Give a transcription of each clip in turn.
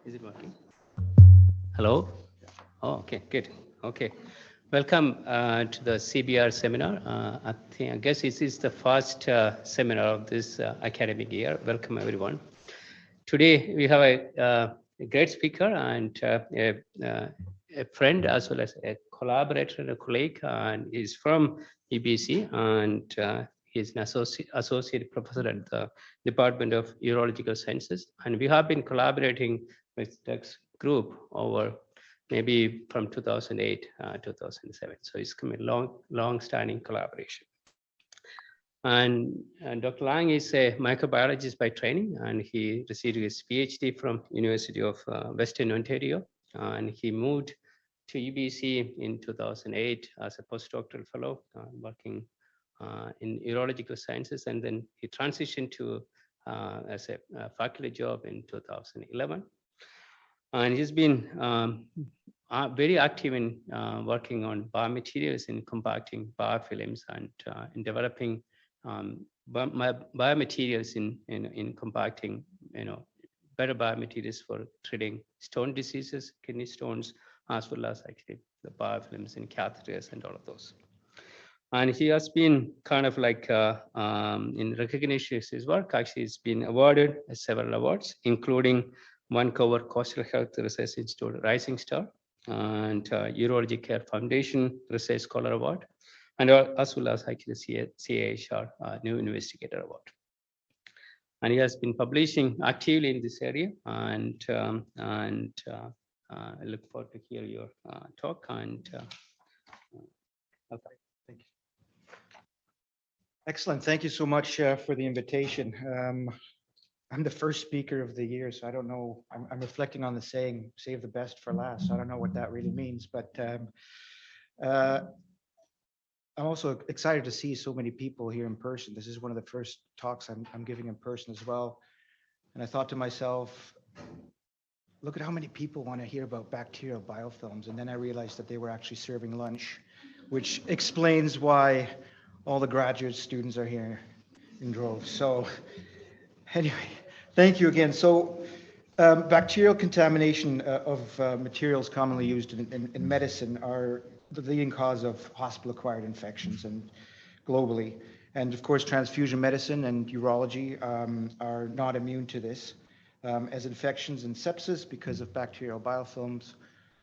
Is it working? Hello? Oh, okay, good. Okay. Welcome to the CBR seminar. I guess this is the first seminar of this academic year. Welcome, everyone. Today, we have a great speaker and a friend as well as a collaborator and a colleague, and he's from EBC, and he's an associate professor at the Department of Urological Sciences. And we have been collaborating with Dirk's group over maybe from 2008, 2007. So it's been a long-standing collaboration. And Dr. Lange is a microbiologist by training, and he received his PhD from University of Western Ontario. And he moved to UBC in 2008 as a postdoctoral fellow, working in urological sciences. And then he transitioned to as a faculty job in 2011. And he's been very active in working on biomaterials in compacting biofilms and in developing biomaterials in compacting, better biomaterials for treating stone diseases, kidney stones, as well as actually the biofilms in catheters and all of those. And he has been kind of like in recognition of his work. Actually, he's been awarded several awards, including Vancouver Coastal Health Research Institute Rising Star and Urology Care Foundation Research Scholar Award, and as well as actually the CAHR New Investigator Award. And he has been publishing actively in this area, and I look forward to hear your talk. And okay. Thank you. Excellent. Thank you so much for the invitation. I'm the first speaker of the year, so I don't know. I'm reflecting on the saying, save the best for last. I don't know what that really means, but I'm also excited to see so many people here in person. This is one of the first talks I'm giving in person as well. And I thought to myself, look at how many people want to hear about bacterial biofilms. And then I realized that they were actually serving lunch, which explains why all the graduate students are here in droves. So anyway, thank you again. So bacterial contamination of materials commonly used in medicine are the leading cause of hospital-acquired infections and globally. And of course, transfusion medicine and urology are not immune to this, as infections and sepsis because of bacterial biofilms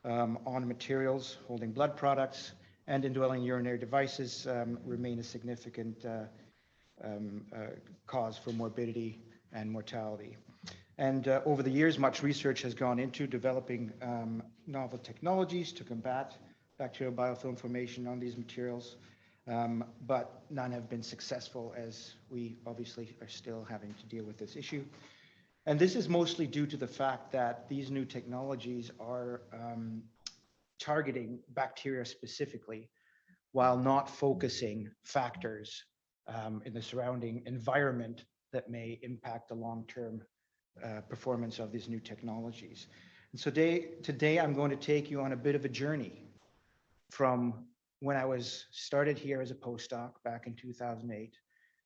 on materials holding blood products and indwelling urinary devices remain a significant cause for morbidity and mortality. And over the years, much research has gone into developing novel technologies to combat bacterial biofilm formation on these materials, but none have been successful, as we obviously are still having to deal with this issue. And this is mostly due to the fact that these new technologies are targeting bacteria specifically, while not focusing factors in the surrounding environment that may impact the long-term performance of these new technologies. And so today I'm going to take you on a bit of a journey from when I was started here as a postdoc back in 2008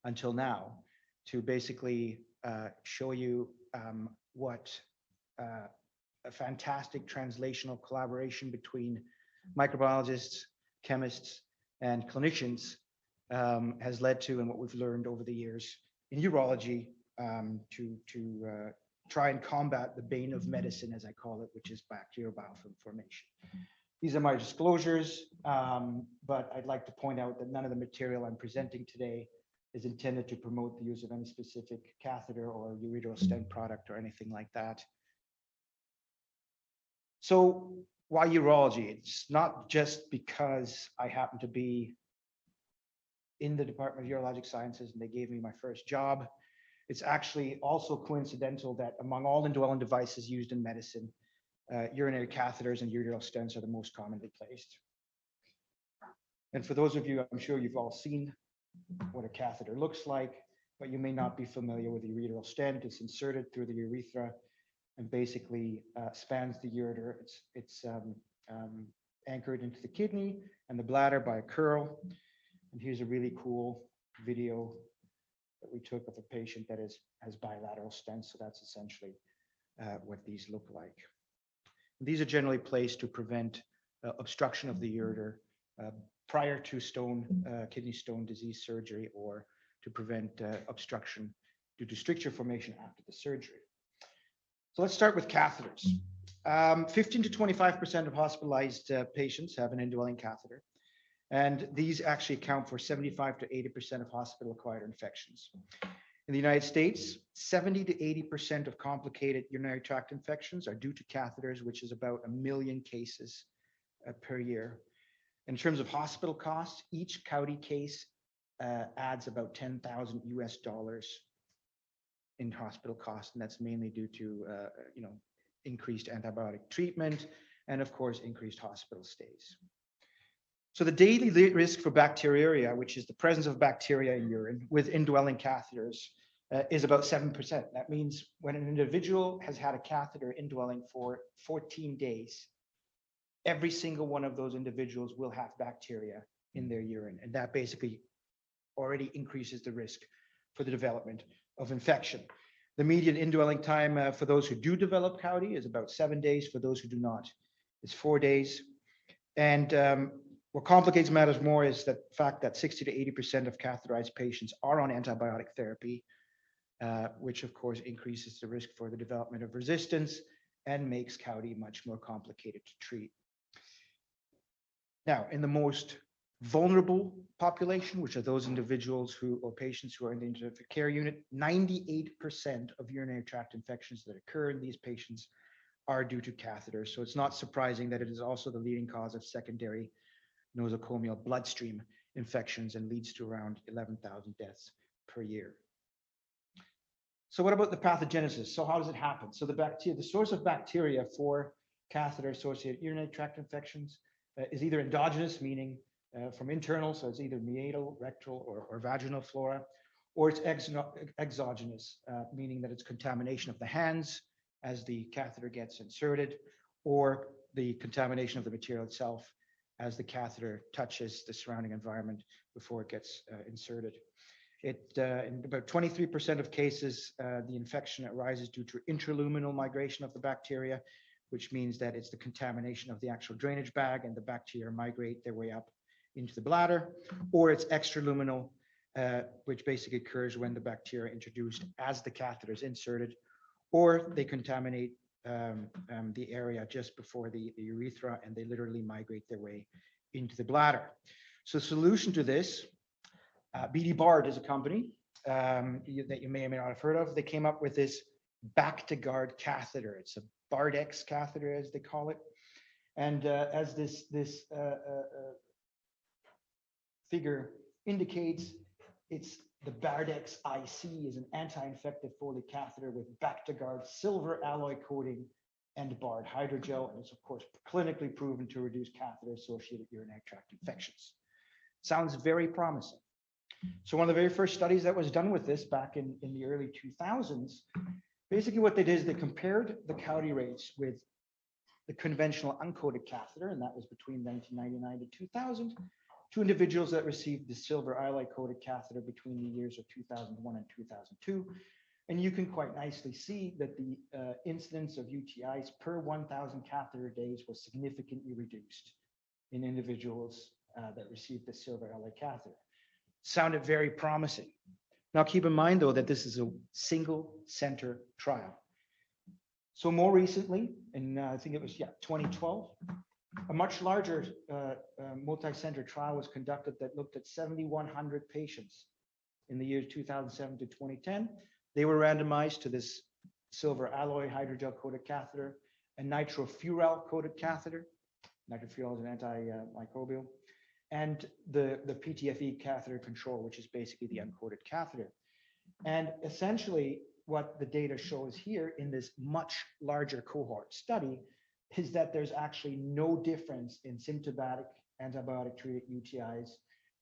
until now, to basically show you what a fantastic translational collaboration between microbiologists, chemists, and clinicians has led to, and what we've learned over the years in urology to try and combat the bane of medicine, as I call it, which is bacterial biofilm formation. These are my disclosures, but I'd like to point out that none of the material I'm presenting today is intended to promote the use of any specific catheter or ureteral stent product or anything like that. So why urology? It's not just because I happen to be in the Department of Urologic Sciences and they gave me my first job. It's actually also coincidental that among all indwelling devices used in medicine, urinary catheters and ureteral stents are the most commonly placed. And for those of you, I'm sure you've all seen what a catheter looks like, but you may not be familiar with a ureteral stent. It's inserted through the urethra and basically spans the ureter. It's anchored into the kidney and the bladder by a curl. And here's a really cool video that we took of a patient that has bilateral stents. So that's essentially what these look like. These are generally placed to prevent obstruction of the ureter prior to kidney stone disease surgery, or to prevent obstruction due to stricture formation after the surgery. So let's start with catheters. 15 to 25% of hospitalized patients have an indwelling catheter, and these actually account for 75 to 80% of hospital-acquired infections. In the United States, 70 to 80% of complicated urinary tract infections are due to catheters, which is about 1 million cases per year. In terms of hospital costs, each CAUTI case adds about $10,000 US in hospital costs, and that's mainly due to increased antibiotic treatment and, of course, increased hospital stays. So the daily risk for bacteriuria, which is the presence of bacteria in urine with indwelling catheters, is about 7%. That means when an individual has had a catheter indwelling for 14 days, every single one of those individuals will have bacteria in their urine, and that basically already increases the risk for the development of infection. The median indwelling time for those who do develop CAUTI is about 7 days. For those who do not, it's 4 days. And what complicates matters more is the fact that 60 to 80% of catheterized patients are on antibiotic therapy, which of course increases the risk for the development of resistance and makes CAUTI much more complicated to treat. Now, in the most vulnerable population, which are those individuals or patients who are in the intensive care unit, 98% of urinary tract infections that occur in these patients are due to catheters. So it's not surprising that it is also the leading cause of secondary nosocomial bloodstream infections and leads to around 11,000 deaths per year. So what about the pathogenesis? So how does it happen? So the source of bacteria for catheter-associated urinary tract infections is either endogenous, meaning from internal, so it's either meatal, rectal, or vaginal flora, or it's exogenous, meaning that it's contamination of the hands as the catheter gets inserted, or the contamination of the material itself as the catheter touches the surrounding environment before it gets inserted. In about 23% of cases, the infection arises due to intraluminal migration of the bacteria, which means that it's the contamination of the actual drainage bag and the bacteria migrate their way up into the bladder, or it's extraluminal, which basically occurs when the bacteria are introduced as the catheter is inserted, or they contaminate the area just before the urethra, and they literally migrate their way into the bladder. So the solution to this, BD Bard is a company that you may or may not have heard of. They came up with this Bactiguard catheter. It's a Bardex catheter, as they call it. And as this figure indicates, it's the Bardex IC is an anti-infective Foley catheter with Bactiguard silver alloy coating and Bard hydrogel, and it's of course clinically proven to reduce catheter-associated urinary tract infections. Sounds very promising. So one of the very first studies that was done with this back in the early 2000s, basically what they did is they compared the CAUTI rates with the conventional uncoated catheter, and that was between 1999 to 2000, to individuals that received the silver alloy coated catheter between the years of 2001 and 2002. And you can quite nicely see that the incidence of UTIs per 1,000 catheter days was significantly reduced in individuals that received the silver alloy catheter. Sounded very promising. Now keep in mind though that this is a single center trial. So more recently, in I think it was 2012, a much larger multi-center trial was conducted that looked at 7,100 patients in the years 2007 to 2010. They were randomized to this silver alloy hydrogel coated catheter, a nitrofuran coated catheter. Nitrofuran is an antimicrobial, and the PTFE catheter control, which is basically the uncoated catheter. And essentially what the data shows here in this much larger cohort study is that there's actually no difference in symptomatic antibiotic treated UTIs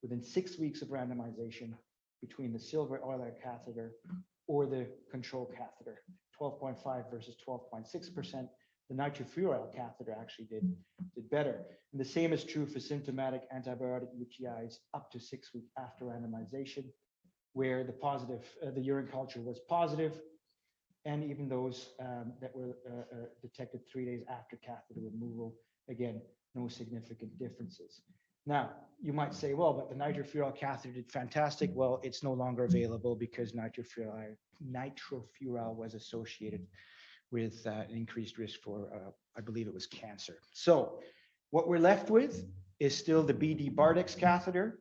within 6 weeks of randomization between the silver alloy catheter or the control catheter, 12.5 versus 12.6%. The nitrofuran catheter actually did better. And the same is true for symptomatic antibiotic UTIs up to 6 weeks after randomization, where the urine culture was positive, and even those that were detected 3 days after catheter removal. Again, no significant differences. Now, you might say, well, but the nitrofuranol catheter did fantastic. Well, it's no longer available because nitrofuranol was associated with an increased risk for, I believe it was cancer. So what we're left with is still the BD Bardex catheter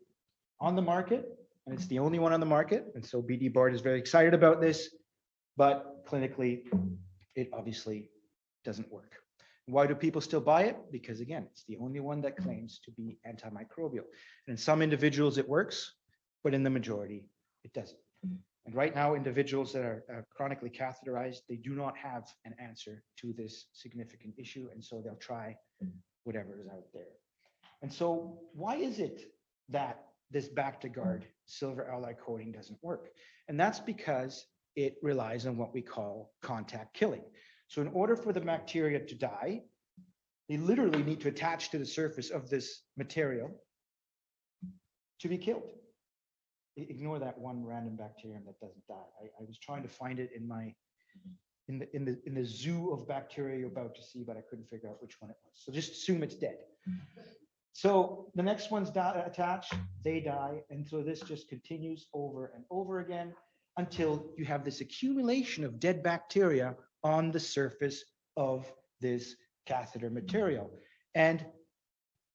on the market, and it's the only one on the market. And so BD Bard is very excited about this, but clinically, it obviously doesn't work. Why do people still buy it? Because again, it's the only one that claims to be antimicrobial. And in some individuals it works, but in the majority it doesn't. And right now, individuals that are chronically catheterized, they do not have an answer to this significant issue. And so they'll try whatever is out there. And so why is it that this Bactiguard silver alloy coating doesn't work? And that's because it relies on what we call contact killing. So in order for the bacteria to die, they literally need to attach to the surface of this material to be killed. Ignore that one random bacterium that doesn't die. I was trying to find it in the zoo of bacteria you're about to see, but I couldn't figure out which one it was. So just assume it's dead. So the next one's attached, they die, and so this just continues over and over again until you have this accumulation of dead bacteria on the surface of this catheter material. And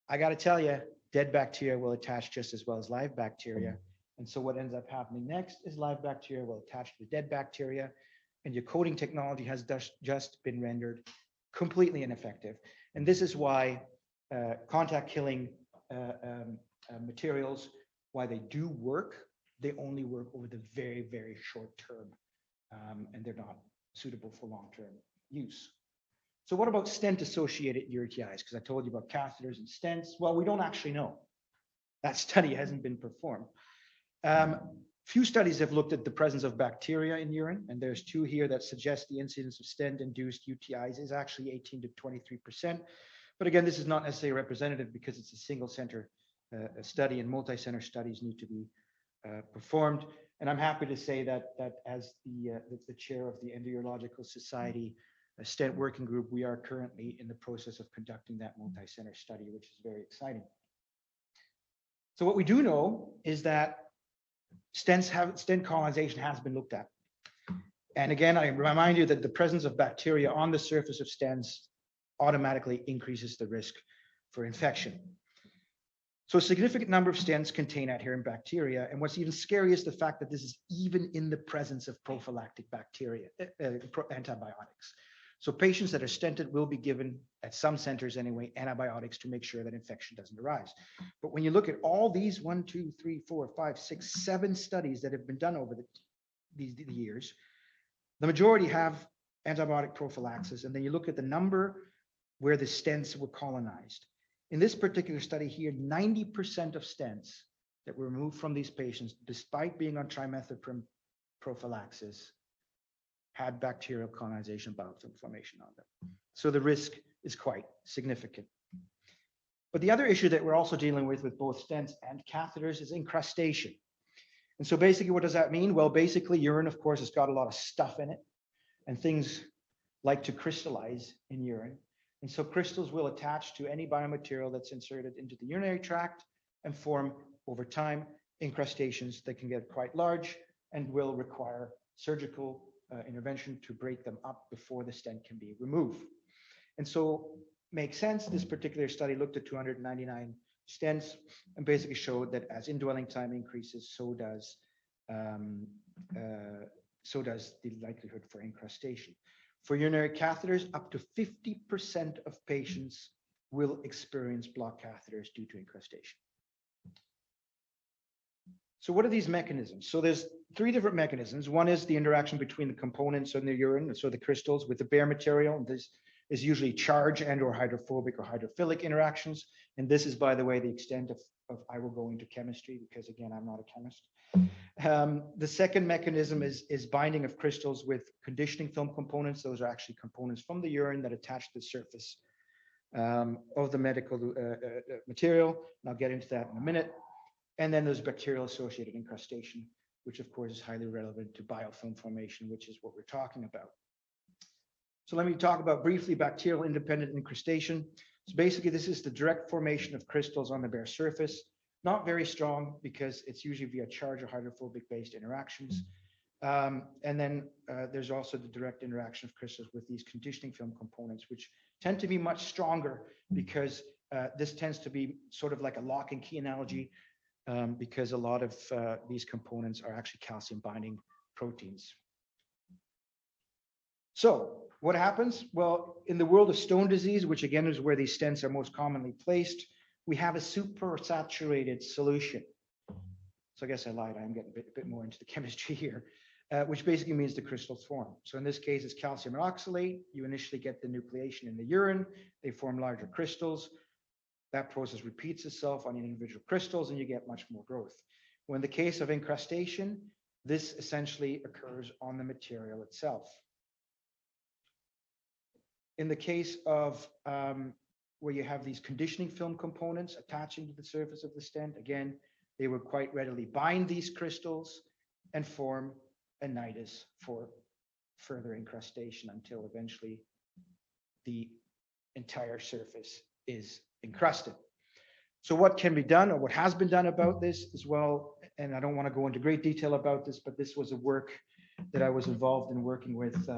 I got to tell you, dead bacteria will attach just as well as live bacteria. And so what ends up happening next is live bacteria will attach to the dead bacteria, and your coating technology has just been rendered completely ineffective. And this is why contact killing materials, why they do work, they only work over the very, very short term, and they're not suitable for long-term use. So what about stent-associated UTIs? Because I told you about catheters and stents. Well, we don't actually know. That study hasn't been performed. Few studies have looked at the presence of bacteria in urine, and there's two here that suggest the incidence of stent-induced UTIs is actually 18 to 23%. But again, this is not necessarily representative because it's a single center study, and multi-center studies need to be performed. And I'm happy to say that as the chair of the Endourological Society Stent Working Group, we are currently in the process of conducting that multi-center study, which is very exciting. So what we do know is that stent colonization has been looked at. And again, I remind you that the presence of bacteria on the surface of stents automatically increases the risk for infection. So a significant number of stents contain adherent bacteria. And what's even scary is the fact that this is even in the presence of prophylactic bacteria, antibiotics. So patients that are stented will be given, at some centers anyway, antibiotics to make sure that infection doesn't arise. But when you look at all these 1, 2, 3, 4, 5, 6, 7 studies that have been done over the years, the majority have antibiotic prophylaxis. And then you look at the number where the stents were colonized. In this particular study here, 90% of stents that were removed from these patients, despite being on trimethoprim prophylaxis, had bacterial colonization, biofilm formation on them. So the risk is quite significant. But the other issue that we're also dealing with both stents and catheters is encrustation. And so basically, what does that mean? Well, basically, urine, of course, has got a lot of stuff in it, and things like to crystallize in urine. And so crystals will attach to any biomaterial that's inserted into the urinary tract and form, over time, incrustations that can get quite large and will require surgical intervention to break them up before the stent can be removed. And so makes sense. This particular study looked at 299 stents and basically showed that as indwelling time increases, so does the likelihood for incrustation. For urinary catheters, up to 50% of patients will experience blocked catheters due to incrustation. So what are these mechanisms? So there's 3 different mechanisms. One is the interaction between the components in the urine, so the crystals with the bare material. This is usually charge and or hydrophobic or hydrophilic interactions. And this is, by the way, the extent of I will go into chemistry because, again, I'm not a chemist. The second mechanism is binding of crystals with conditioning film components. Those are actually components from the urine that attach to the surface of the medical material. And I'll get into that in a minute. And then there's bacterial associated incrustation, which of course is highly relevant to biofilm formation, which is what we're talking about. So let me talk about briefly bacterial independent incrustation. So basically, this is the direct formation of crystals on the bare surface. Not very strong because it's usually via charge or hydrophobic based interactions. And then there's also the direct interaction of crystals with these conditioning film components, which tend to be much stronger because this tends to be sort of like a lock and key analogy because a lot of these components are actually calcium binding proteins. So what happens? Well, in the world of stone disease, which again is where these stents are most commonly placed, we have a supersaturated solution. So I guess I lied. I'm getting a bit more into the chemistry here, which basically means the crystals form. So in this case, it's calcium oxalate. You initially get the nucleation in the urine. They form larger crystals. That process repeats itself on individual crystals, and you get much more growth. Well, in the case of incrustation, this essentially occurs on the material itself. In the case of where you have these conditioning film components attaching to the surface of the stent, again, they would quite readily bind these crystals and form a nidus for further incrustation until eventually the entire surface is encrusted. So what can be done, or what has been done about this as well, and I don't want to go into great detail about this, but this was a work that I was involved in working with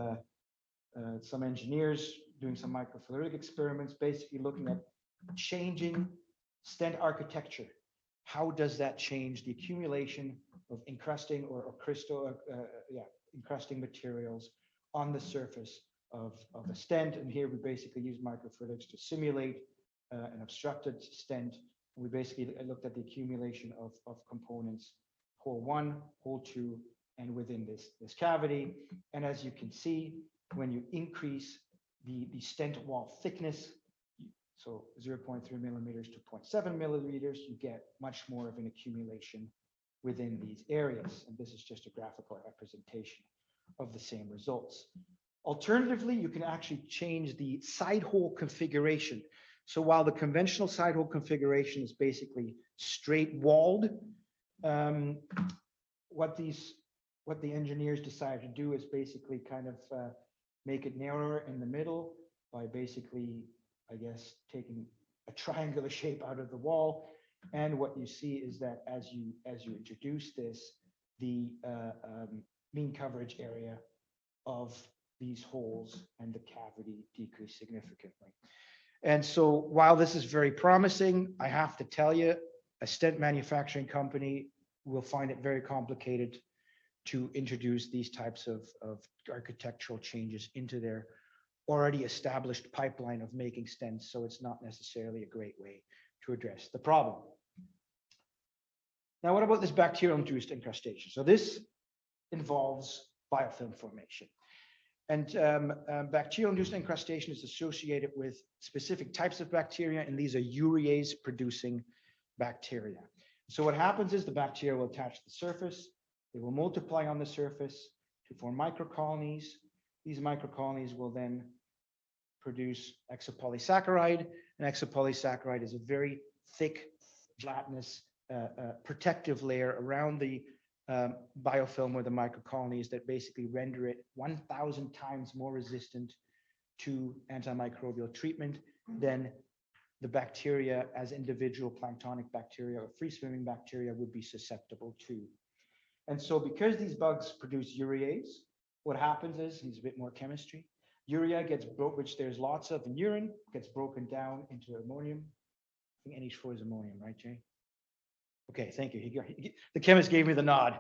some engineers doing some microfluidic experiments, basically looking at changing stent architecture. How does that change the accumulation of encrusting or crystal, encrusting materials on the surface of a stent? And here we basically use microfluidics to simulate an obstructed stent. We basically looked at the accumulation of components, hole 1, hole 2, and within this cavity. And as you can see, when you increase the stent wall thickness, so 0.3 millimeters to 0.7 millimeters, you get much more of an accumulation within these areas. And this is just a graphical representation of the same results. Alternatively, you can actually change the side hole configuration. So while the conventional side hole configuration is basically straight walled, what the engineers decided to do is basically kind of make it narrower in the middle by basically, I guess, taking a triangular shape out of the wall. And what you see is that as you introduce this, the mean coverage area of these holes and the cavity decrease significantly. And so while this is very promising, I have to tell you, a stent manufacturing company will find it very complicated to introduce these types of architectural changes into their already established pipeline of making stents. So it's not necessarily a great way to address the problem. Now, what about this bacterial-induced incrustation? So this involves biofilm formation. And bacterial-induced incrustation is associated with specific types of bacteria, and these are urease-producing bacteria. So what happens is the bacteria will attach to the surface. They will multiply on the surface to form microcolonies. These microcolonies will then produce exopolysaccharide. An exopolysaccharide is a very thick, gelatinous, protective layer around the biofilm or the microcolonies that basically render it 1,000 times more resistant to antimicrobial treatment than the bacteria as individual planktonic bacteria or free-swimming bacteria would be susceptible to. And so because these bugs produce urease, what happens is, here's a bit more chemistry, urea gets broken, which there's lots of in urine, gets broken down into ammonium. I think NH4 is ammonium, right, Jay? Okay, thank you. The chemist gave me the nod.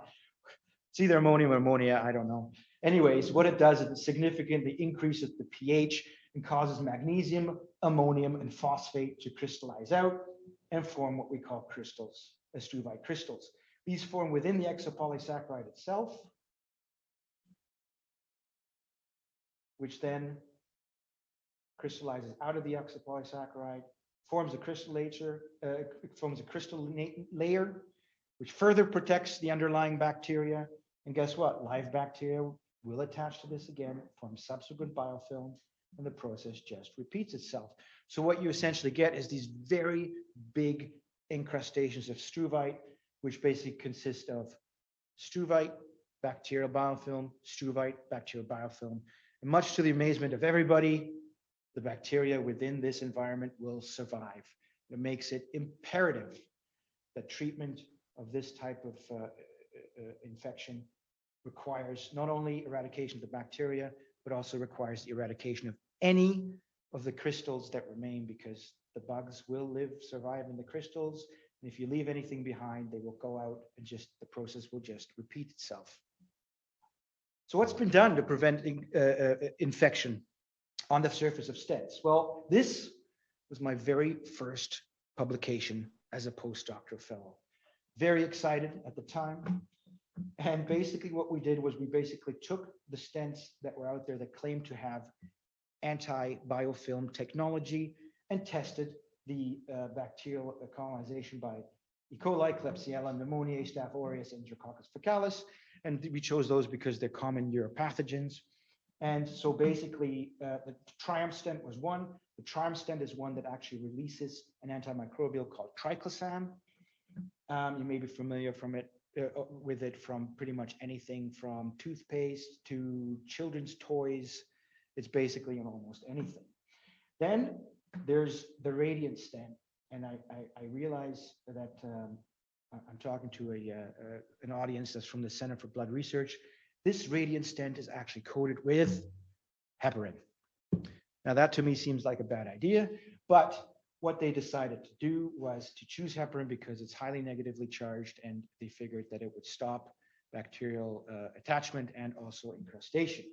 It's either ammonium or ammonia, I don't know. Anyways, what it does is it significantly increases the pH and causes magnesium, ammonium, and phosphate to crystallize out and form what we call crystals, struvite crystals. These form within the exopolysaccharide itself, which then crystallizes out of the exopolysaccharide, forms a crystal layer, which further protects the underlying bacteria. And guess what? Live bacteria will attach to this again, form subsequent biofilm, and the process just repeats itself. So what you essentially get is these very big incrustations of struvite, which basically consist of struvite, bacterial biofilm, struvite, bacterial biofilm. And much to the amazement of everybody, the bacteria within this environment will survive. It makes it imperative that treatment of this type of infection requires not only eradication of the bacteria, but also requires the eradication of any of the crystals that remain, because the bugs will survive in the crystals. And if you leave anything behind, they will go out and the process will just repeat itself. So what's been done to prevent infection on the surface of stents? Well, this was my very first publication as a postdoctoral fellow. Very excited at the time. And basically what we did was we basically took the stents that were out there that claimed to have anti-biofilm technology and tested the bacterial colonization by E. coli, Klebsiella pneumoniae, Staph aureus, and Enterococcus faecalis. And we chose those because they're common uropathogens. And so basically, the Triumph stent was one. The Triumph stent is one that actually releases an antimicrobial called triclosan. You may be familiar with it from pretty much anything from toothpaste to children's toys. It's basically in almost anything. Then there's the radiant stent. And I realize that I'm talking to an audience that's from the Center for Blood Research. This radiant stent is actually coated with heparin. Now that to me seems like a bad idea, but what they decided to do was to choose heparin because it's highly negatively charged, and they figured that it would stop bacterial attachment and also incrustation.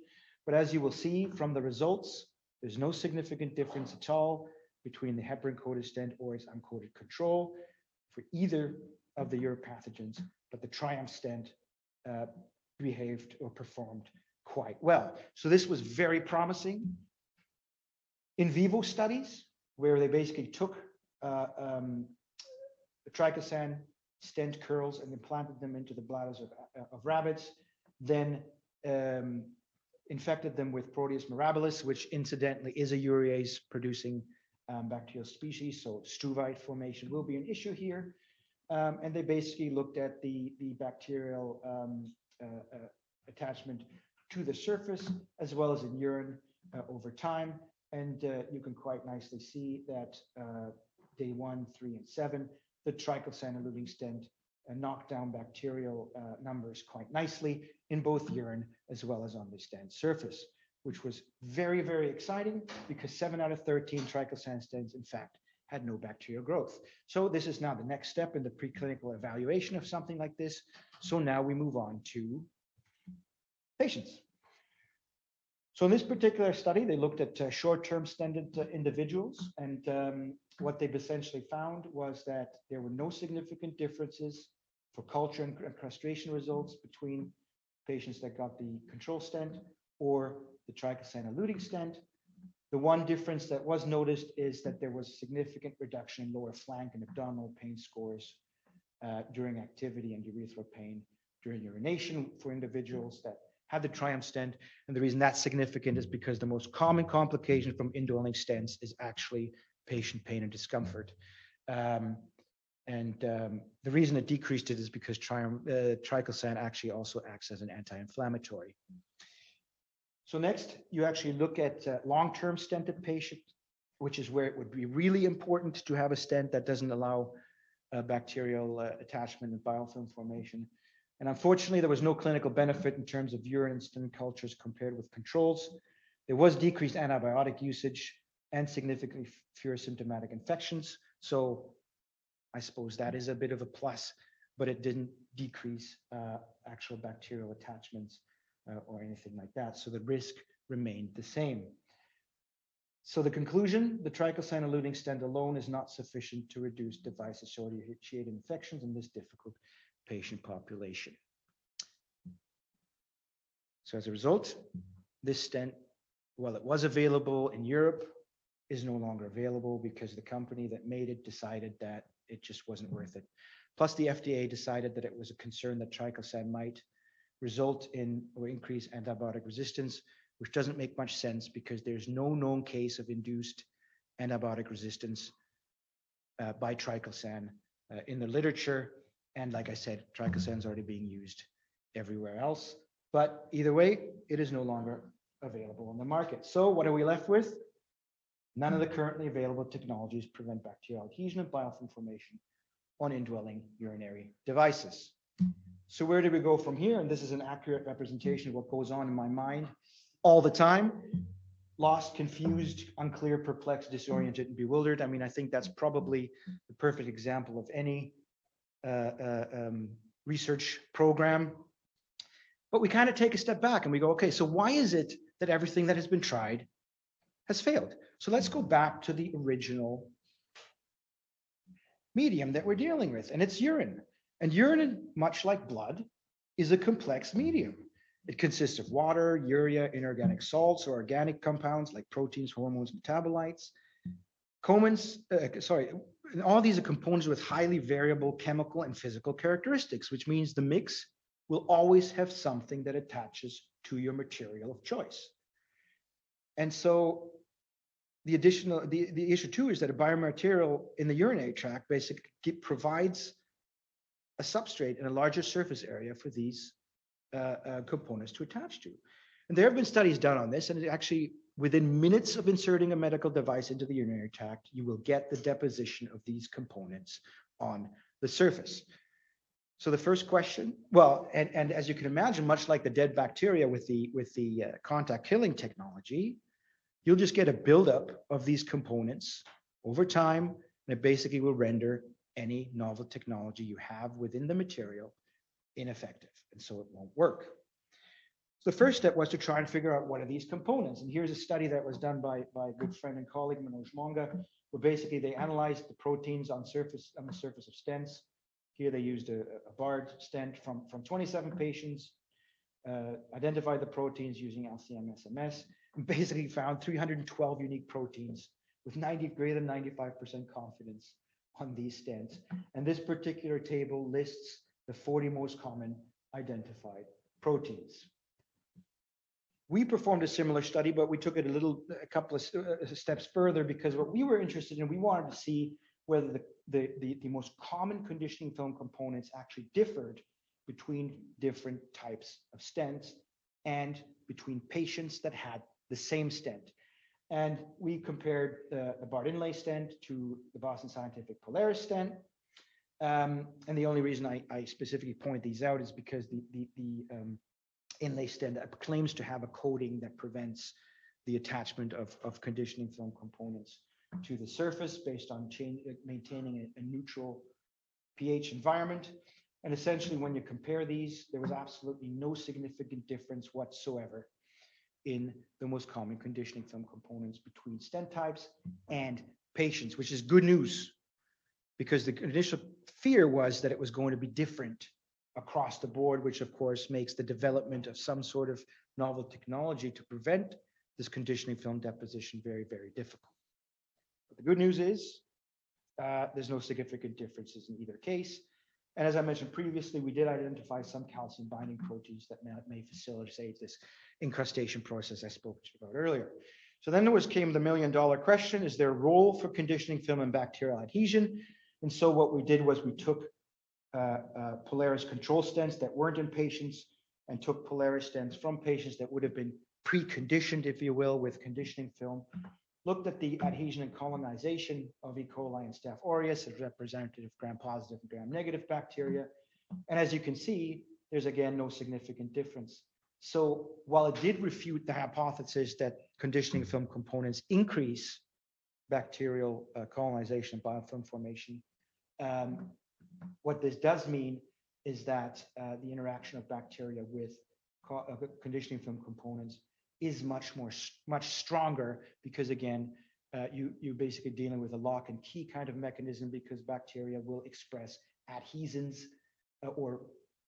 But as you will see from the results, there's no significant difference at all between the heparin-coated stent or its uncoated control for either of the uropathogens, but the Triumph stent behaved or performed quite well. So this was very promising. In vivo studies, where they basically took the triclosan stent curls and implanted them into the bladders of rabbits, then infected them with Proteus mirabilis, which incidentally is a urease producing bacterial species. So struvite formation will be an issue here. And they basically looked at the bacterial attachment to the surface as well as in urine over time. And you can quite nicely see that day 1, 3, and 7, the triclosan-eluting stent knocked down bacterial numbers quite nicely in both urine as well as on the stent surface, which was very, very exciting because 7 out of 13 triclosan stents, in fact, had no bacterial growth. So this is now the next step in the preclinical evaluation of something like this. So now we move on to patients. So in this particular study, they looked at short-term stented individuals, and what they've essentially found was that there were no significant differences for culture and incrustation results between patients that got the control stent or the triclosan-eluting stent. The one difference that was noticed is that there was significant reduction in lower flank and abdominal pain scores during activity and urethral pain during urination for individuals that had the Triumph stent. And the reason that's significant is because the most common complication from indwelling stents is actually patient pain and discomfort. The reason it decreased it is because triclosan actually also acts as an anti-inflammatory. So next, you actually look at long-term stented patient, which is where it would be really important to have a stent that doesn't allow bacterial attachment and biofilm formation. And unfortunately, there was no clinical benefit in terms of urine and stent cultures compared with controls. There was decreased antibiotic usage and significantly fewer symptomatic infections. So I suppose that is a bit of a plus, but it didn't decrease actual bacterial attachments or anything like that. So the risk remained the same. So the conclusion, the triclosan-eluting stent alone is not sufficient to reduce device-associated infections in this difficult patient population. So as a result, this stent, while it was available in Europe, is no longer available because the company that made it decided that it just wasn't worth it. Plus the FDA decided that it was a concern that triclosan might result in or increase antibiotic resistance, which doesn't make much sense because there's no known case of induced antibiotic resistance by triclosan in the literature. And like I said, triclosan is already being used everywhere else. But either way, it is no longer available on the market. So what are we left with? None of the currently available technologies prevent bacterial adhesion and biofilm formation on indwelling urinary devices. So where do we go from here? And this is an accurate representation of what goes on in my mind all the time. Lost, confused, unclear, perplexed, disoriented, and bewildered. I mean, I think that's probably the perfect example of any research program. But we kind of take a step back and we go, okay, so why is it that everything that has been tried has failed? So let's go back to the original medium that we're dealing with, and it's urine. And urine, much like blood, is a complex medium. It consists of water, urea, inorganic salts, or organic compounds like proteins, hormones, metabolites. And all these are components with highly variable chemical and physical characteristics, which means the mix will always have something that attaches to your material of choice. And so the issue too is that a biomaterial in the urinary tract basically provides a substrate and a larger surface area for these components to attach to. And there have been studies done on this, and it actually, within minutes of inserting a medical device into the urinary tract, you will get the deposition of these components on the surface. So the first question, well, and as you can imagine, much like the dead bacteria with the contact killing technology, you'll just get a buildup of these components over time, and it basically will render any novel technology you have within the material ineffective, and so it won't work. So the first step was to try and figure out what are these components. And here's a study that was done by a good friend and colleague, Manoj Monga, where basically they analyzed the proteins on the surface of stents. Here they used a barred stent from 27 patients, identified the proteins using LCM-SMS, and basically found 312 unique proteins with greater than 95% confidence on these stents. And this particular table lists the 40 most common identified proteins. We performed a similar study, but we took it a couple of steps further, because what we were interested in, we wanted to see whether the most common conditioning film components actually differed between different types of stents and between patients that had the same stent. And we compared the barred inlay stent to the Boston Scientific Polaris stent. And the only reason I specifically point these out is because the inlay stent claims to have a coating that prevents the attachment of conditioning film components to the surface based on maintaining a neutral pH environment. And essentially, when you compare these, there was absolutely no significant difference whatsoever in the most common conditioning film components between stent types and patients, which is good news, because the initial fear was that it was going to be different across the board, which of course makes the development of some sort of novel technology to prevent this conditioning film deposition very, very difficult. But the good news is there's no significant differences in either case. And as I mentioned previously, we did identify some calcium binding proteins that may facilitate this encrustation process I spoke about earlier. So then came the million-dollar question: is there a role for conditioning film and bacterial adhesion? And so what we did was we took Polaris control stents that weren't in patients and took Polaris stents from patients that would have been preconditioned, if you will, with conditioning film, looked at the adhesion and colonization of E. coli and Staph aureus as representative of gram-positive and gram-negative bacteria. And as you can see, there's again no significant difference. So while it did refute the hypothesis that conditioning film components increase bacterial colonization and biofilm formation, what this does mean is that the interaction of bacteria with conditioning film components is much stronger, because again, you're basically dealing with a lock and key kind of mechanism, because bacteria will express adhesins,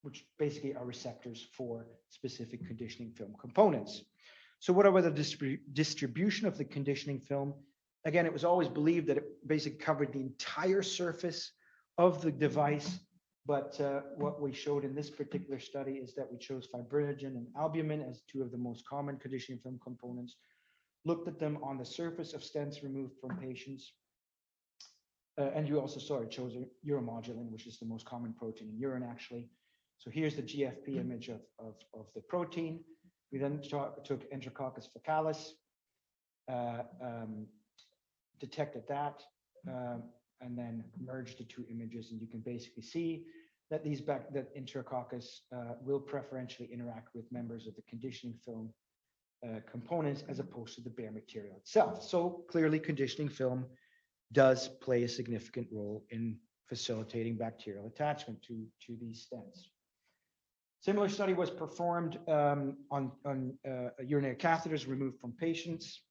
which basically are receptors for specific conditioning film components. So what about the distribution of the conditioning film? Again, it was always believed that it basically covered the entire surface of the device. But what we showed in this particular study is that we chose fibrinogen and albumin as two of the most common conditioning film components, looked at them on the surface of stents removed from patients. And you also saw it chose uromodulin, which is the most common protein in urine, actually. So here's the GFP image of the protein. We then took Enterococcus faecalis, detected that, and then merged the two images, and you can basically see that that Enterococcus will preferentially interact with members of the conditioning film components as opposed to the bare material itself. So clearly, conditioning film does play a significant role in facilitating bacterial attachment to these stents. Similar study was performed on urinary catheters removed from patients.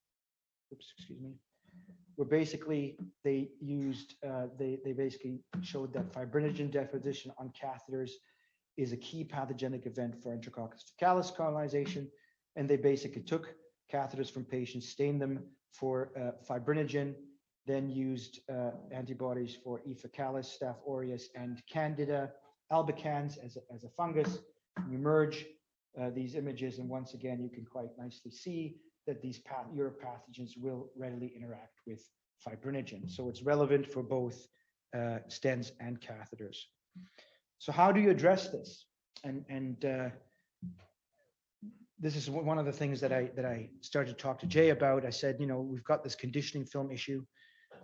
Oops, excuse me. Where basically they used, they basically showed that fibrinogen deposition on catheters is a key pathogenic event for Enterococcus faecalis colonization. And they basically took catheters from patients, stained them for fibrinogen, then used antibodies for E. faecalis, Staph aureus, and Candida albicans as a fungus. We merge these images, and once again, you can quite nicely see that these uropathogens will readily interact with fibrinogen. So it's relevant for both stents and catheters. So how do you address this? And this is one of the things that I started to talk to Jay about. I said, we've got this conditioning film issue,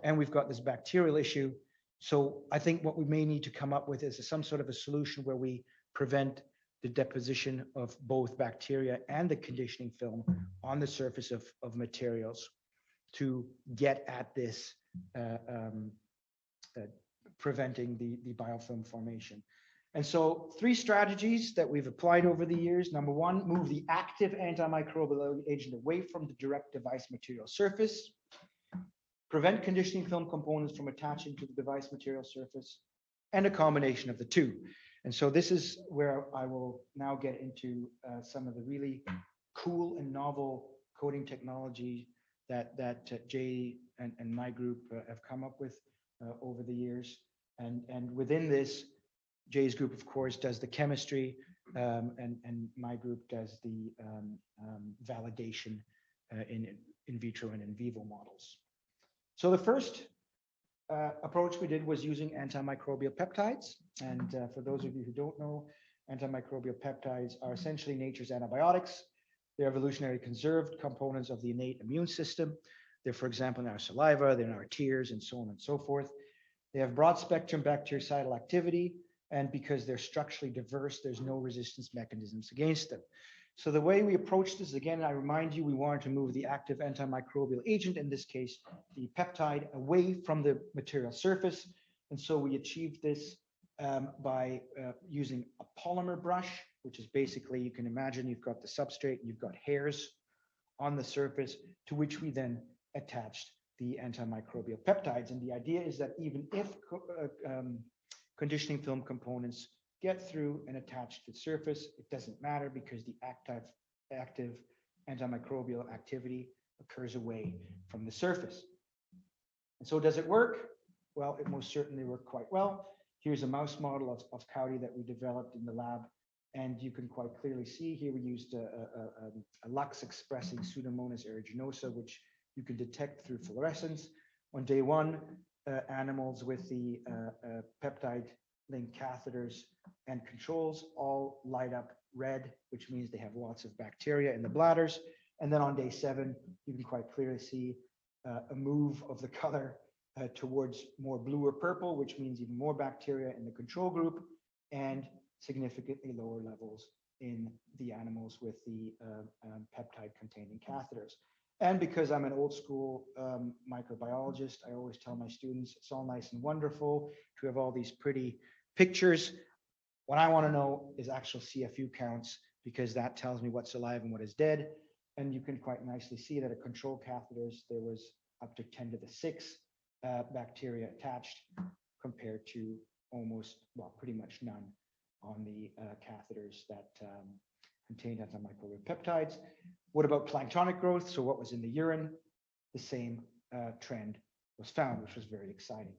and we've got this bacterial issue. So I think what we may need to come up with is some sort of a solution where we prevent the deposition of both bacteria and the conditioning film on the surface of materials to get at this preventing the biofilm formation. And so 3 strategies that we've applied over the years. Number 1, move the active antimicrobial agent away from the direct device material surface. Prevent conditioning film components from attaching to the device material surface, and a combination of the two. And so this is where I will now get into some of the really cool and novel coating technology that Jay and my group have come up with over the years. And within this, Jay's group, of course, does the chemistry, and my group does the validation in vitro and in vivo models. So the first approach we did was using antimicrobial peptides. And for those of you who don't know, antimicrobial peptides are essentially nature's antibiotics. They're evolutionary conserved components of the innate immune system. They're, for example, in our saliva, they're in our tears, and so on and so forth. They have broad spectrum bactericidal activity, and because they're structurally diverse, there's no resistance mechanisms against them. So the way we approach this, again, I remind you, we wanted to move the active antimicrobial agent, in this case, the peptide, away from the material surface. And so we achieved this by using a polymer brush, which is basically, you can imagine you've got the substrate, you've got hairs on the surface, to which we then attached the antimicrobial peptides. And the idea is that even if conditioning film components get through and attach to the surface, it doesn't matter, because the active antimicrobial activity occurs away from the surface. And so does it work? Well, it most certainly worked quite well. Here's a mouse model of Cowdy that we developed in the lab. And you can quite clearly see here we used a lux-expressing Pseudomonas aeruginosa, which you can detect through fluorescence. On day 1, animals with the peptide linked catheters and controls all light up red, which means they have lots of bacteria in the bladders. And then on day 7, you can quite clearly see a move of the color towards more blue or purple, which means even more bacteria in the control group, and significantly lower levels in the animals with the peptide containing catheters. And because I'm an old school microbiologist, I always tell my students it's all nice and wonderful to have all these pretty pictures. What I want to know is actual CFU counts, because that tells me what's alive and what is dead. And you can quite nicely see that at control catheters, there was up to 10 to the 6 bacteria attached, compared to almost, well, pretty much none on the catheters that contained antimicrobial peptides. What about planktonic growth? So what was in the urine? The same trend was found, which was very exciting.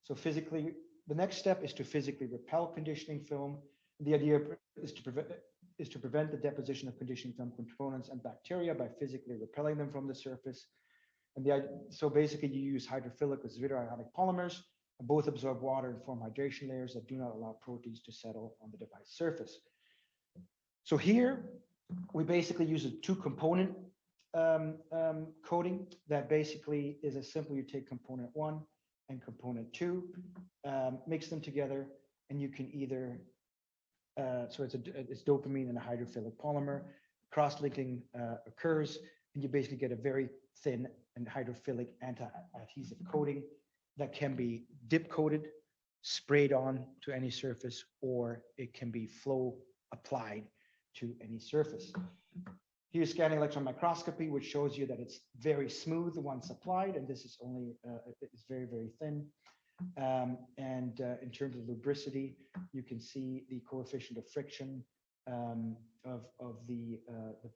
So physically, the next step is to physically repel conditioning film. The idea is to prevent the deposition of conditioning film components and bacteria by physically repelling them from the surface. And so basically you use hydrophilic with zwitterionic polymers, Both absorb water and form hydration layers that do not allow proteins to settle on the device surface. So here, we basically use a two-component coating that basically is as simple. You take component 1 and component 2, mix them together, and you can either, so it's dopamine and a hydrophilic polymer. Cross-linking occurs, and you basically get a very thin and hydrophilic anti-adhesive coating that can be dip-coated, sprayed on to any surface, or it can be flow applied to any surface. Here's scanning electron microscopy, which shows you that it's very smooth once applied, and this is only, it's very, very thin. In terms of lubricity, you can see the coefficient of friction of the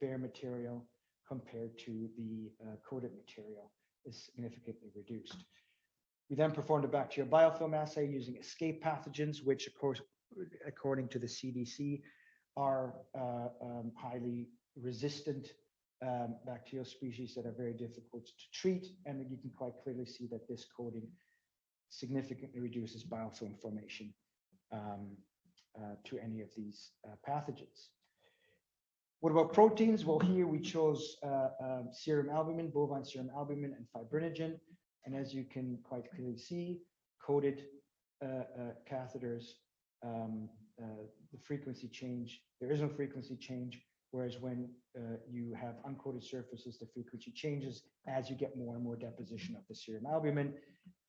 bare material compared to the coated material is significantly reduced. We then performed a bacterial biofilm assay using escape pathogens, which of course, according to the CDC, are highly resistant bacterial species that are very difficult to treat. And you can quite clearly see that this coating significantly reduces biofilm formation to any of these pathogens. What about proteins? Well, here we chose serum albumin, bovine serum albumin, and fibrinogen. And as you can quite clearly see, coated catheters, the frequency change, there is no frequency change, whereas when you have uncoated surfaces, the frequency changes as you get more and more deposition of the serum albumin.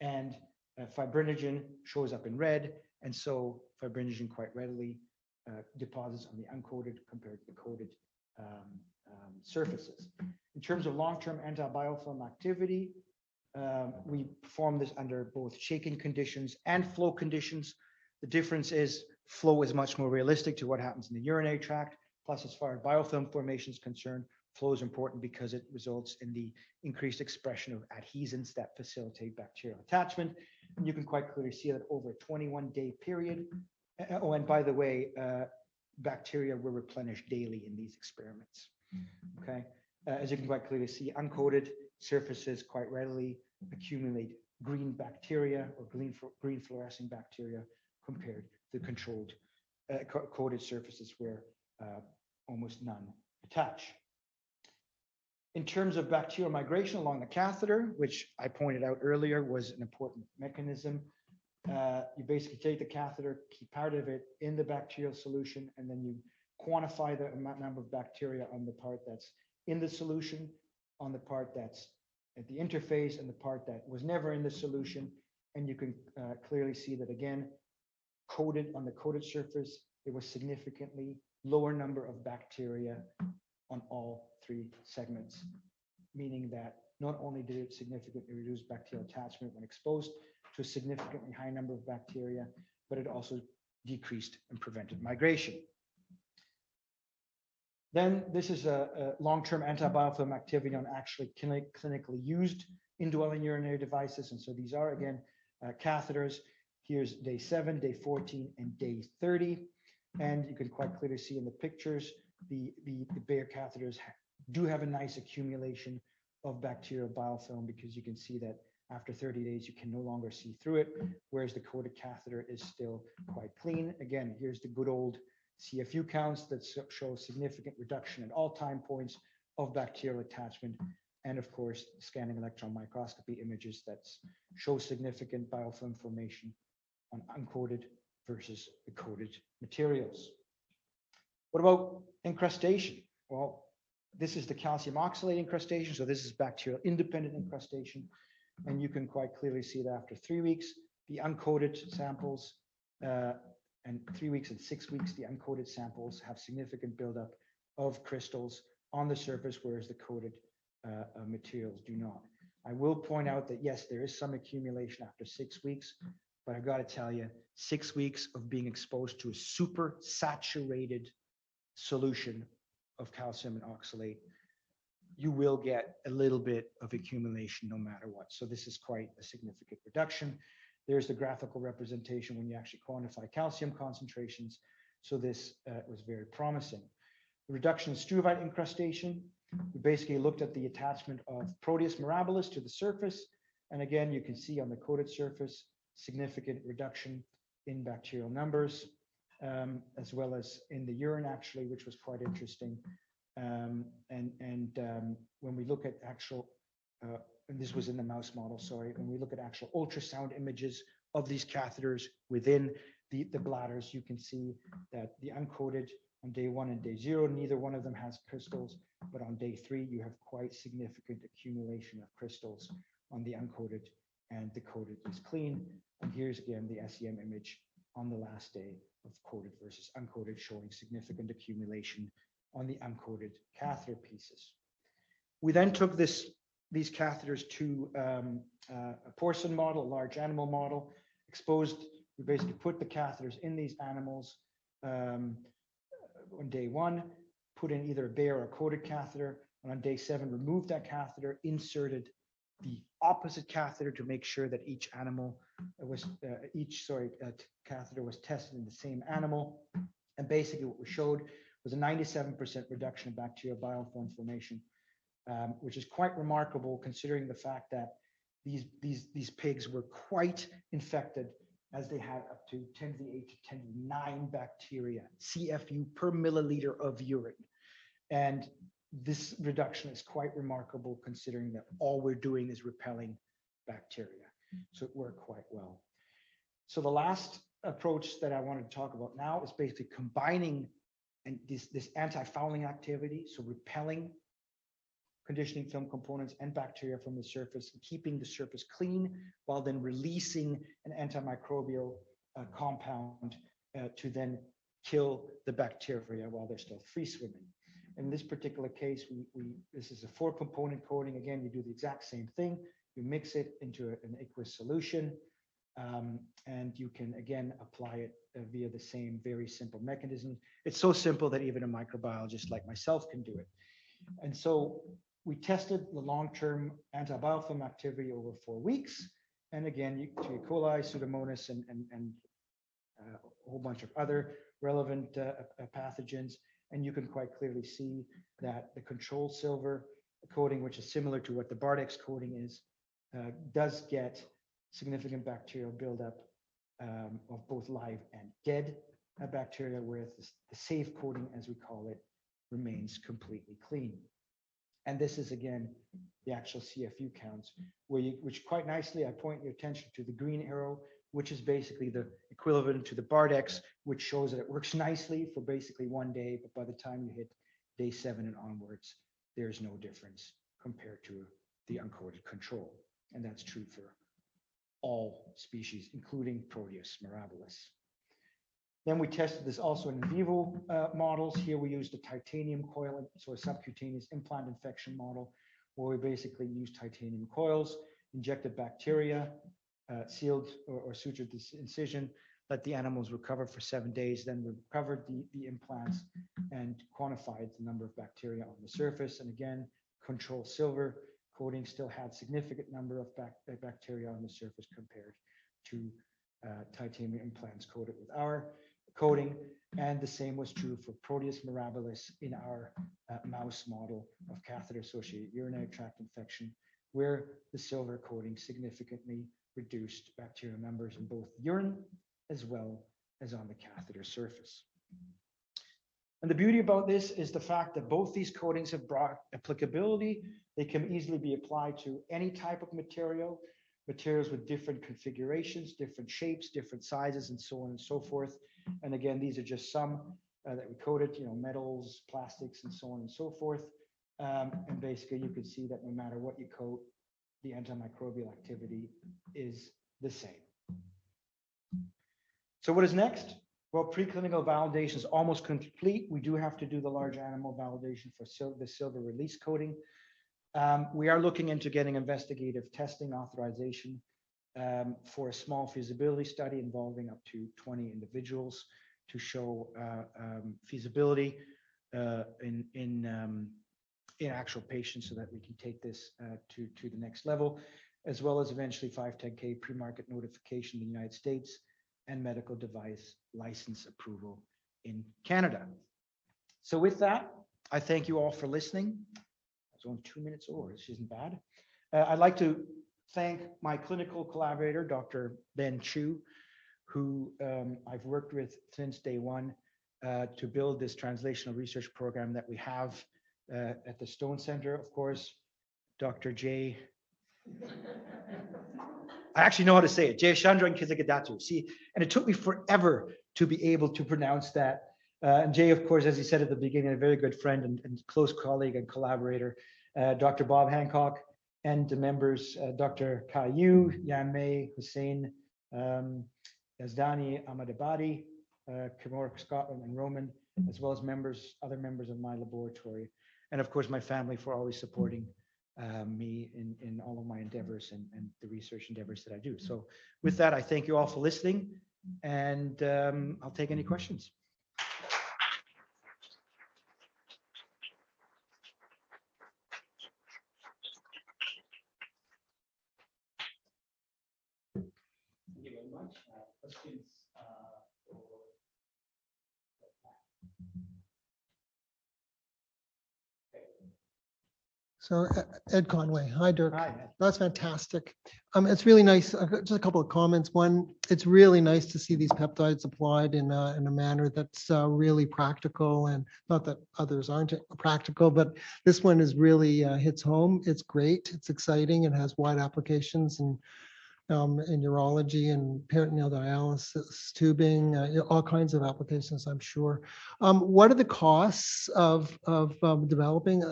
And fibrinogen shows up in red, and so fibrinogen quite readily deposits on the uncoated compared to the coated surfaces. In terms of long-term anti-biofilm activity, we perform this under both shaking conditions and flow conditions. The difference is flow is much more realistic to what happens in the urinary tract. Plus, as far as biofilm formation is concerned, flow is important because it results in the increased expression of adhesins that facilitate bacterial attachment. And you can quite clearly see that over a 21-day period. Oh, and by the way, bacteria were replenished daily in these experiments. Okay, as you can quite clearly see, uncoated surfaces quite readily accumulate green bacteria or green fluorescing bacteria compared to controlled coated surfaces where almost none attach. In terms of bacterial migration along the catheter, which I pointed out earlier was an important mechanism, you basically take the catheter, keep part of it in the bacterial solution, and then you quantify the number of bacteria on the part that's in the solution, on the part that's at the interface, and the part that was never in the solution. And you can clearly see that again, coated on the coated surface, there was significantly lower number of bacteria on all 3 segments, meaning that not only did it significantly reduce bacterial attachment when exposed to a significantly high number of bacteria, but it also decreased and prevented migration. Then this is a long-term anti-biofilm activity on actually clinically used indwelling urinary devices. And so these are, again, catheters. Here's day 7, day 14, and day 30. And you can quite clearly see in the pictures, the bare catheters do have a nice accumulation of bacterial biofilm, because you can see that after 30 days, you can no longer see through it, whereas the coated catheter is still quite clean. Again, here's the good old CFU counts that show significant reduction at all time points of bacterial attachment. And of course, scanning electron microscopy images that show significant biofilm formation on uncoated versus the coated materials. What about encrustation? Well, this is the calcium oxalate encrustation. So this is bacterial independent encrustation. And you can quite clearly see that after 3 weeks, the uncoated samples, and 3 weeks and 6 weeks, the uncoated samples have significant buildup of crystals on the surface, whereas the coated materials do not. I will point out that yes, there is some accumulation after 6 weeks, but I've got to tell you, 6 weeks of being exposed to a super saturated solution of calcium and oxalate, you will get a little bit of accumulation no matter what. So this is quite a significant reduction. There's the graphical representation when you actually quantify calcium concentrations. So this was very promising. The reduction in struvite incrustation, we basically looked at the attachment of Proteus mirabilis to the surface. And again, you can see on the coated surface, significant reduction in bacterial numbers, as well as in the urine, actually, which was quite interesting. When we look at actual, and this was in the mouse model, sorry, when we look at actual ultrasound images of these catheters within the bladders, you can see that the uncoated on day 1 and day 0, neither one of them has crystals, but on day 3, you have quite significant accumulation of crystals on the uncoated, and the coated is clean. And here's again the SEM image on the last day of coated versus uncoated, showing significant accumulation on the uncoated catheter pieces. We then took these catheters to a porcine model, a large animal model, exposed. We basically put the catheters in these animals on day 1, put in either a bare or coated catheter, and on day 7, removed that catheter, inserted the opposite catheter to make sure that each animal was, catheter was tested in the same animal. And basically what we showed was a 97% reduction in bacterial biofilm formation, which is quite remarkable considering the fact that these pigs were quite infected, as they had up to 10 to the 8 to 10 to the 9 bacteria, CFU per milliliter of urine. And this reduction is quite remarkable considering that all we're doing is repelling bacteria. So it worked quite well. So the last approach that I wanted to talk about now is basically combining this anti-fouling activity, so repelling conditioning film components and bacteria from the surface, and keeping the surface clean, while then releasing an antimicrobial compound to then kill the bacteria while they're still free swimming. In this particular case, this is a 4-component coating. Again, you do the exact same thing. You mix it into an aqueous solution, and you can again apply it via the same very simple mechanism. It's so simple that even a microbiologist like myself can do it. And so we tested the long-term anti-biofilm activity over 4 weeks. And again, to E. coli, Pseudomonas, and a whole bunch of other relevant pathogens. And you can quite clearly see that the control silver coating, which is similar to what the Bardex coating is, does get significant bacterial buildup of both live and dead bacteria, whereas the safe coating, as we call it, remains completely clean. And this is again the actual CFU counts, which quite nicely I point your attention to the green arrow, which is basically the equivalent to the Bardex, which shows that it works nicely for basically 1 day, but by the time you hit day 7 and onwards, there's no difference compared to the uncoated control. And that's true for all species, including Proteus mirabilis. Then we tested this also in vivo models. Here we used a titanium coil, so a subcutaneous implant infection model, where we basically used titanium coils, injected bacteria, sealed or sutured this incision, let the animals recover for 7 days, then recovered the implants and quantified the number of bacteria on the surface. And again, control silver coating still had significant number of bacteria on the surface compared to titanium implants coated with our coating. And the same was true for Proteus mirabilis in our mouse model of catheter-associated urinary tract infection, where the silver coating significantly reduced bacterial numbers in both urine as well as on the catheter surface. And the beauty about this is the fact that both these coatings have broad applicability. They can easily be applied to any type of materials with different configurations, different shapes, different sizes, and so on and so forth. And again, these are just some that we coated, metals, plastics, and so on and so forth. And basically, you can see that no matter what you coat, the antimicrobial activity is the same. So what is next? Well, preclinical validation is almost complete. We do have to do the large animal validation for the silver release coating. We are looking into getting investigative testing authorization for a small feasibility study involving up to 20 individuals to show feasibility in actual patients, so that we can take this to the next level, as well as eventually 510(k) pre-market notification in the United States and medical device license approval in Canada. So with that, I thank you all for listening. I was only 2 minutes over, this isn't bad. I'd like to thank my clinical collaborator, Dr. Ben Chu, who I've worked with since day one to build this translational research program that we have at the Stone Center. Of course, Dr. J. I actually know how to say it, Jay Chandran Kizagadatu. See, and it took me forever to be able to pronounce that. And Jay, of course, as he said at the beginning, a very good friend and close colleague and collaborator, Dr. Bob Hancock, and the members, Dr. Caillou, Yan May, Hussein, Yazdani, Ahmadabadi, Kimura, Scotland, and Roman, as well as other members of my laboratory. And of course, my family for always supporting me in all of my endeavors and the research endeavors that I do. So with that, I thank you all for listening, and I'll take any questions. Thank you very much. Questions? So Ed Conway, hi Dirk. Hi, Ed. That's fantastic. It's really nice. I've got just a couple of comments. One, it's really nice to see these peptides applied in a manner that's really practical, and not that others aren't practical, but this one is really hits home. It's great. It's exciting. It has wide applications and in urology and peritoneal dialysis, tubing, all kinds of applications, I'm sure. What are the costs of developing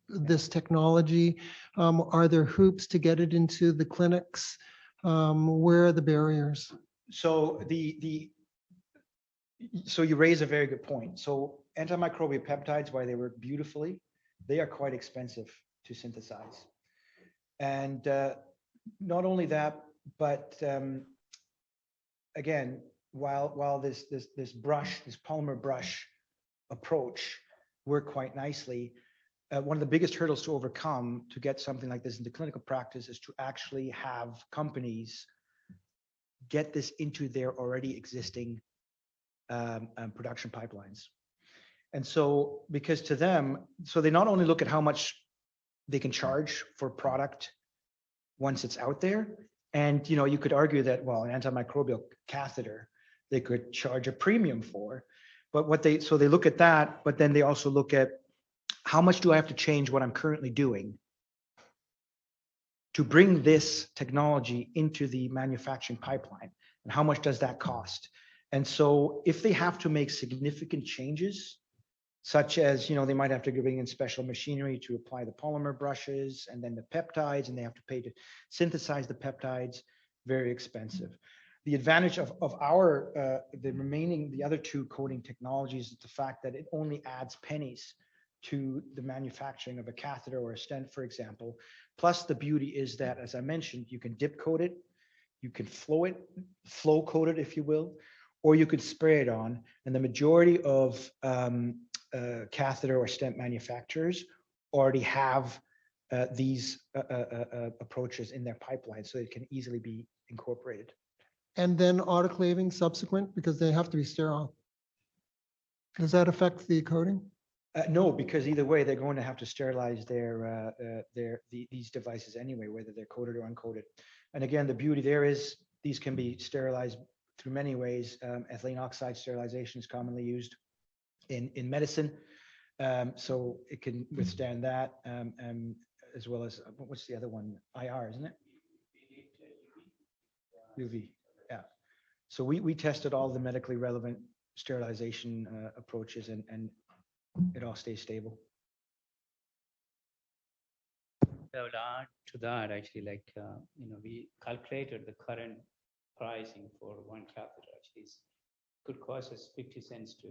this technology? Are there hoops to get it into the clinics? Where are the barriers? So so you raise a very good point. So antimicrobial peptides, while they work beautifully, they are quite expensive to synthesize. And not only that, but again, while this polymer brush approach worked quite nicely, one of the biggest hurdles to overcome to get something like this into clinical practice is to actually have companies get this into their already existing production pipelines. And so, because to them, so they not only look at how much they can charge for product once it's out there, and you could argue that, well, an antimicrobial catheter they could charge a premium for, but they look at that, but then they also look at how much do I have to change what I'm currently doing to bring this technology into the manufacturing pipeline, and how much does that cost? And so if they have to make significant changes, such as, they might have to bring in special machinery to apply the polymer brushes and then the peptides, and they have to pay to synthesize the peptides, very expensive. The advantage of the other two coating technologies is the fact that it only adds pennies to the manufacturing of a catheter or a stent, for example. Plus the beauty is that, as I mentioned, you can dip coat it, you can flow coat it, if you will, or you could spray it on. And the majority of catheter or stent manufacturers already have these approaches in their pipeline, so it can easily be incorporated. And then autoclaving subsequent, because they have to be sterile. Does that affect the coating? No, because either way, they're going to have to sterilize these devices anyway, whether they're coated or uncoated. And again, the beauty there is these can be sterilized through many ways. Ethylene oxide sterilization is commonly used in medicine, so it can withstand that, as well as what's the other one? IR, isn't it? UV. Yeah. So we tested all the medically relevant sterilization approaches, and it all stays stable. I would add to that, actually, we calculated the current pricing for one catheter. Actually, could cost us 50 cents to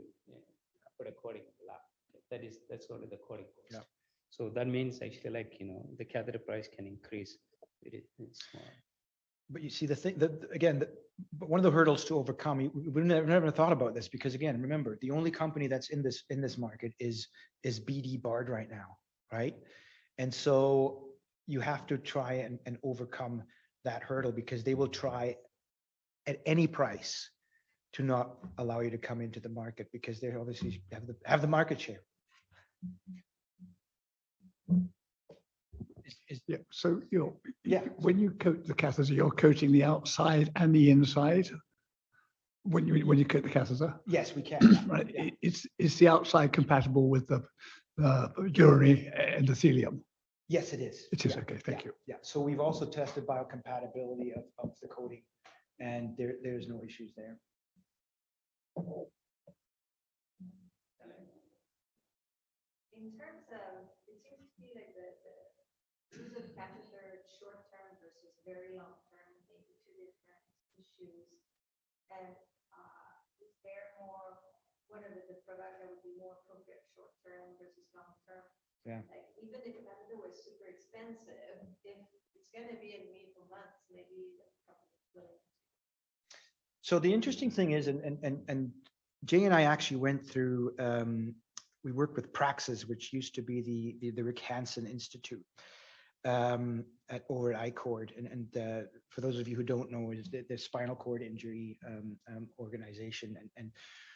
put a coating in the lab. That's only the coating cost. Yeah. So that means actually, the catheter price can increase. It's small. But you see, the thing that again, but one of the hurdles to overcome, we never thought about this, because again, remember, the only company that's in this market is BD Bard right now, right? And so you have to try and overcome that hurdle, because they will try at any price to not allow you to come into the market, because they obviously have the market share. Yeah, so Yeah. when you coat the catheter, you're coating the outside and the inside. When you coat the catheter, Yes, we can. right? Yeah. Is the outside compatible with the urinary endothelium? Yes, it is. It is, Yeah, okay, thank yeah, you. Yeah, so we've also tested biocompatibility of the coating, and there's no issues there. In terms of, it seems to be like the use of catheter short term versus very long term, maybe two different issues. And is there more, what are the products that would be more appropriate short term versus long term? Yeah. Like even if the catheter was super expensive, if it's going to be in me for months, maybe the company's willing. So the interesting thing is, and Jay and I actually went through, we worked with Praxis, which used to be the Rick Hansen Institute over at ICORD. And for those of you who don't know, is the spinal cord injury organization. And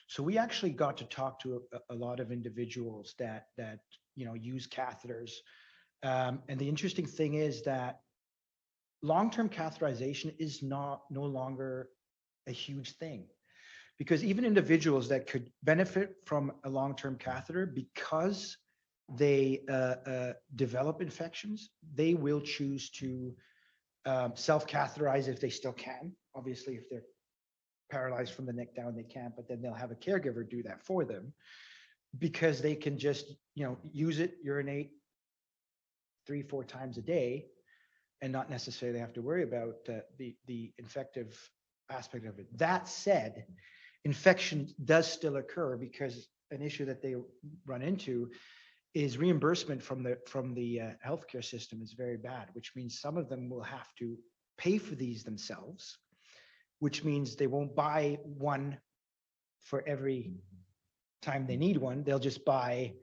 so we actually got to talk to a lot of individuals that use catheters. And the interesting thing is that long-term catheterization is no longer a huge thing. Because even individuals that could benefit from a long-term catheter, because they develop infections, they will choose to self-catheterize if they still can. Obviously, if they're paralyzed from the neck down, they can't, but then they'll have a caregiver do that for them, because they can just use it, urinate 3-4 times a day, and not necessarily have to worry about the infective aspect of it. That said, infection does still occur, because an issue that they run into is reimbursement from the healthcare system is very bad, which means some of them will have to pay for these themselves, which means they won't buy one for every time they need one. They'll just buy,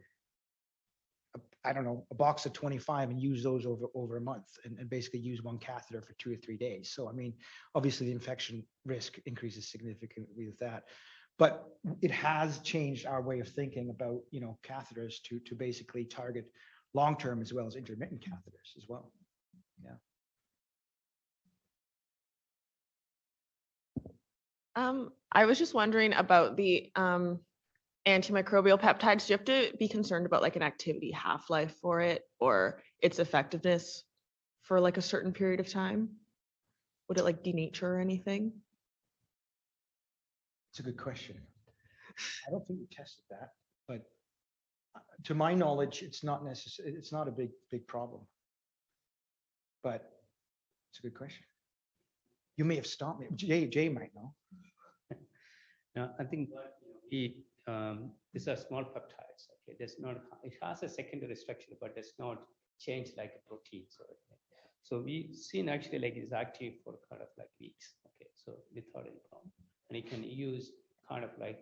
a box of 25 and use those over a month, and basically use one catheter for 2 or 3 days. So, I mean, obviously the infection risk increases significantly with that, but it has changed our way of thinking about, catheters to basically target long-term as well as intermittent catheters as well. Yeah. I was just wondering about the antimicrobial peptides. Do you have to be concerned about like an activity half-life for it, or its effectiveness for like a certain period of time? Would it like denature or anything? It's a good question. I don't think we tested that, but to my knowledge, it's not necessary. It's not a big problem, but it's a good question. You may have stopped me. Jay might know. No, I think these are small peptides. Okay, it has a secondary structure, but does not change like a protein. So we've seen actually like it's active for kind of like weeks. Okay, so without any problem, and you can use kind of like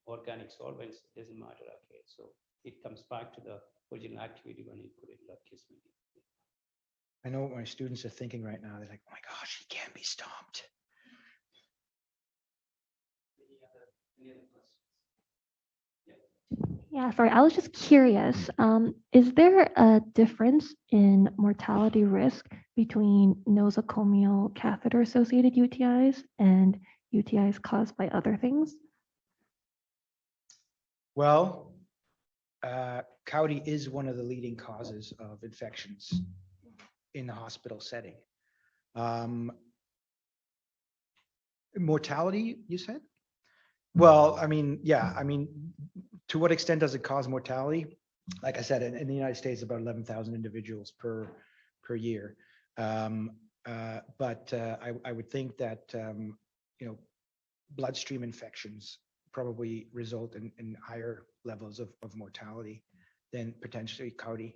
organic solvents. It doesn't matter. Okay, so it comes back to the original activity when you put it in the kiss medium. I know what my students are thinking right now. They're like, "Oh my gosh, he can't be stopped." Any other questions? Yeah, sorry, I was just curious. Is there a difference in mortality risk between nosocomial catheter-associated UTIs and UTIs caused by other things? Well, CAUTI is one of the leading causes of infections in the hospital setting. Mortality, you said? Well, I mean, yeah, to what extent does it cause mortality? Like I said, in the United States, about 11,000 individuals per year. But I would think that, bloodstream infections probably result in higher levels of mortality than potentially CAUTI.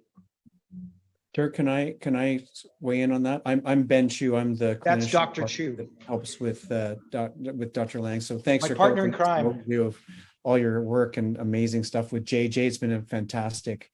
Dirk, can I weigh in on that? I'm Ben Chu. I'm the That's clinician Dr. that Chu. helps with Dr. Lange. So thanks My for partner in an crime. overview of all your work and amazing stuff with Jay. Jay's been a fantastic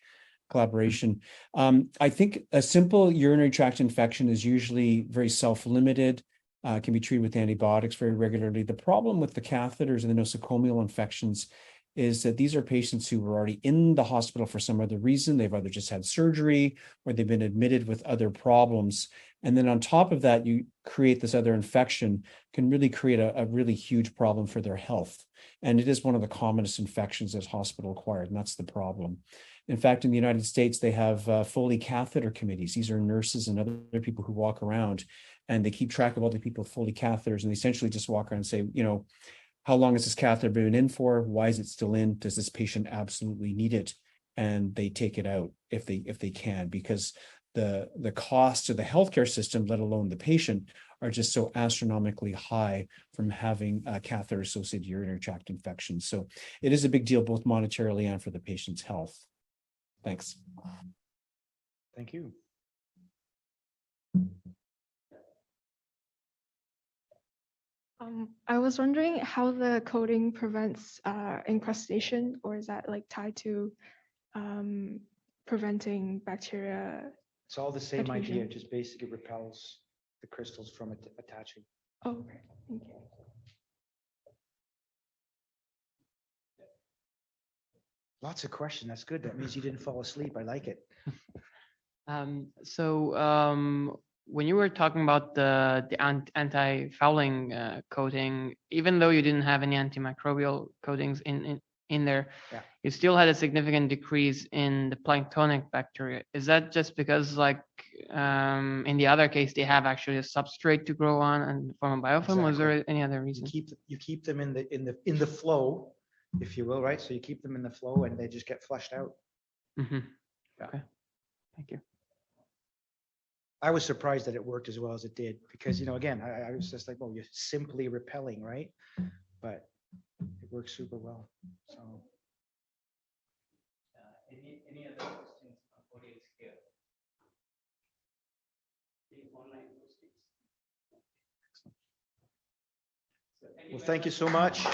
collaboration. I think a simple urinary tract infection is usually very self-limited, can be treated with antibiotics very regularly. The problem with the catheters and the nosocomial infections is that these are patients who were already in the hospital for some other reason. They've either just had surgery or they've been admitted with other problems. And then on top of that, you create this other infection, can really create a really huge problem for their health. And it is one of the commonest infections that's hospital acquired, and that's the problem. In fact, in the United States, they have Foley catheter committees. These are nurses and other people who walk around and they keep track of all the people with Foley catheters, and they essentially just walk around and say, you know, how long has this catheter been in for? Why is it still in? Does this patient absolutely need it? And they take it out if they can, because the costs of the healthcare system, let alone the patient, are just so astronomically high from having a catheter-associated urinary tract infections. So it is a big deal, both monetarily and for the patient's health. Thanks. Thank you. I was wondering how the coating prevents encrustation, or is that like tied to preventing bacteria? It's all the same idea, adhesion? just basically repels the crystals from attaching. Oh, okay. Thank you. Lots of questions. That's good. That means you didn't fall asleep. I like it. When you were talking about the anti-fouling coating, even though you didn't have any antimicrobial coatings in there, Yeah. you still had a significant decrease in the planktonic bacteria. Is that just because, like, in the other case, they have actually a substrate to grow on and form a biofilm? Was there any other reason? You keep them in the flow, if you will, right? So you keep them in the flow and they just get flushed out. Mm-hmm. Yeah. Okay. Thank you. I was surprised that it worked as well as it did because, you know, again, I was just like, well, you're simply repelling, right? But it works super well. So. Any other questions on audience here? Any online questions? Well, thank you so much.